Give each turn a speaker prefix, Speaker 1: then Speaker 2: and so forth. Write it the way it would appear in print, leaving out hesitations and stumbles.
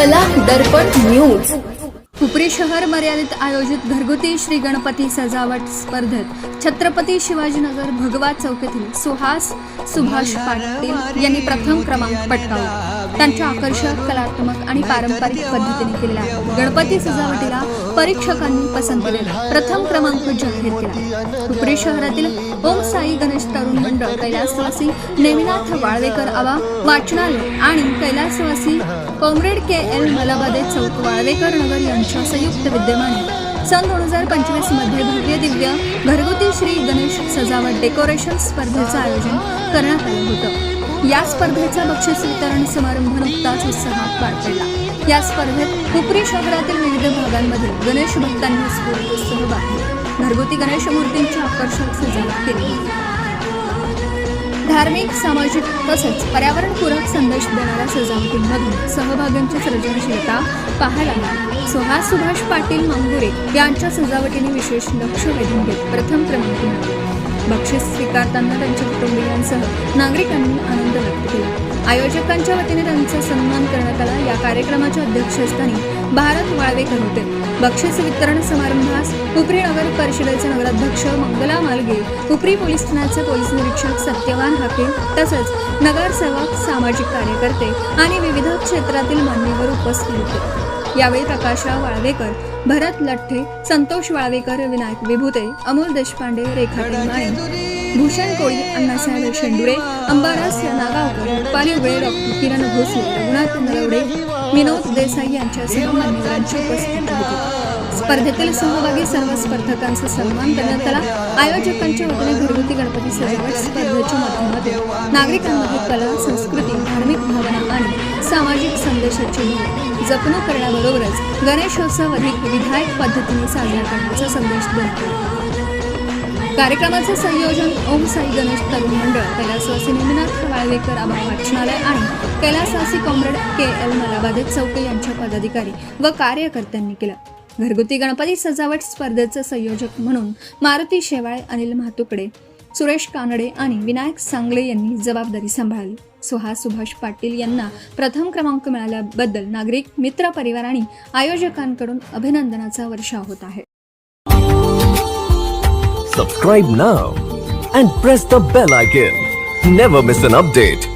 Speaker 1: कला दर्पण न्यूज।
Speaker 2: हुपरी शहर मर्यादित आयोजित घरगुती श्री गणपती सजावट स्पर्धेत छत्रपती शिवाजीनगर भगवा चौकातील सुभाष पाटील यांनी प्रथम क्रमांक पटकावला। त्यांच्या आकर्षक, कलात्मक आणि पारंपरिक पद्धतीने केलेल्या गणपती सजावटीला परीक्षकांनी पसंती देत प्रथम क्रमांक जाहीर केला। हुपरी शहरातील ओम साई गणेश तरुण मंडळ, कैलासवासी नेमिनाथ वाळवेकर आबा वाचनालय आणि कैलासवासी कॉम्रेड KL मलाबादे चौक वाळवेकर नगर यांच्या संयुक्त विद्यमाने सन 2025 मध्ये भव्य दिव्य घरगुती श्री गणेश सजावट डेकोरेशन स्पर्धेचं आयोजन करण्यात आलं होतं। या स्पर्धेचा बक्षीस वितरण समारंभ नुकताच उत्साहात पार पडला। या स्पर्धेत हुपरी शहरातील विविध भागांमध्ये गणेश भक्तांनी उत्स्फूर्त सहभाग घेतला। घरगुती गणेश मूर्तींची आकर्षक सजावट केली। धार्मिक, सामाजिक तसेच पर्यावरणपूरक संदेश देणाऱ्या सजावटींमधून सहभाग्यांची सृजनशीलता पाहायला मिळाली। सुभाष पाटील मंगुरे यांच्या सजावटीने विशेष लक्ष वेधून घेत प्रथम क्रमांक मिळवला। बक्षीस स्वीकारताना त्यांच्या कुटुंबियांसह नागरिकांनी आनंद व्यक्त केला। आयोजकांच्या वतीने त्यांचा सन्मान करण्यात आला। या कार्यक्रमाच्या अध्यक्षस्थानी भारत वाळवेकर होते। बक्षीस वितरण समारंभास हुपरी नगर परिषदेचे नगराध्यक्ष मंगला मालगे, हुपरी पोलीस ठाण्याचे पोलीस निरीक्षक सत्यवान हाके तसेच नगरसेवक, सामाजिक कार्यकर्ते आणि विविध क्षेत्रातील मान्यवर उपस्थित होते। यावेळी प्रकाशराव वाळवेकर, भरत लठ्ठे, संतोष वाळवेकर, विनायक विभूते, अमोल देशपांडे, रेखा टेंगाणे, भूषण कोळी, अण्णासाहेब शेंडुरे, अंबादास नागावकर, रुपाली उगळे, डॉक्टर किरण भोसले, रघुनाथ नलवडे, विनोद देसाई यांच्यासह मान्यवरांची उपस्थिती होती। स्पर्धेतील सहभागी सर्व स्पर्धकांचा सन्मान करण्यात आला। आयोजकांच्या वतीने घरगुती गणपती सजावट स्पर्धेच्या माध्यमातून नागरिकांमध्ये कला, संस्कृती, धार्मिक भावना आणि सामाजिक संदेशाची जपणूक करण्याबरोबरच गणेशोत्सव अधिक विधायक पद्धतीने साजरा करण्याचा संदेश देण्यात आला। कार्यक्रमाचे संयोजन ओम साई गणेश तरुण मंडळ, कैलासवासी नेमिनाथ वाळवेकर आबा वाचनालय आणि कैलासवासी कॉम्रेड KL मलाबादे चौक यांच्या पदाधिकारी व कार्यकर्त्यांनी केलं। घरगुती गणपती सजावट स्पर्धेचे संयोजक म्हणून मारुती शेवाळे, अनिल म्हातुकडे, सुरेश कानडे आणि विनायक सांगले यांनी जबाबदारी सांभाळली। सुभाष पाटील यांना प्रथम क्रमांक मिळाल्याबद्दल नागरिक, मित्र परिवार आणि आयोजकांकडून अभिनंदनाचा वर्षाव होत आहे।
Speaker 3: Subscribe now and press the bell icon. Never miss an update.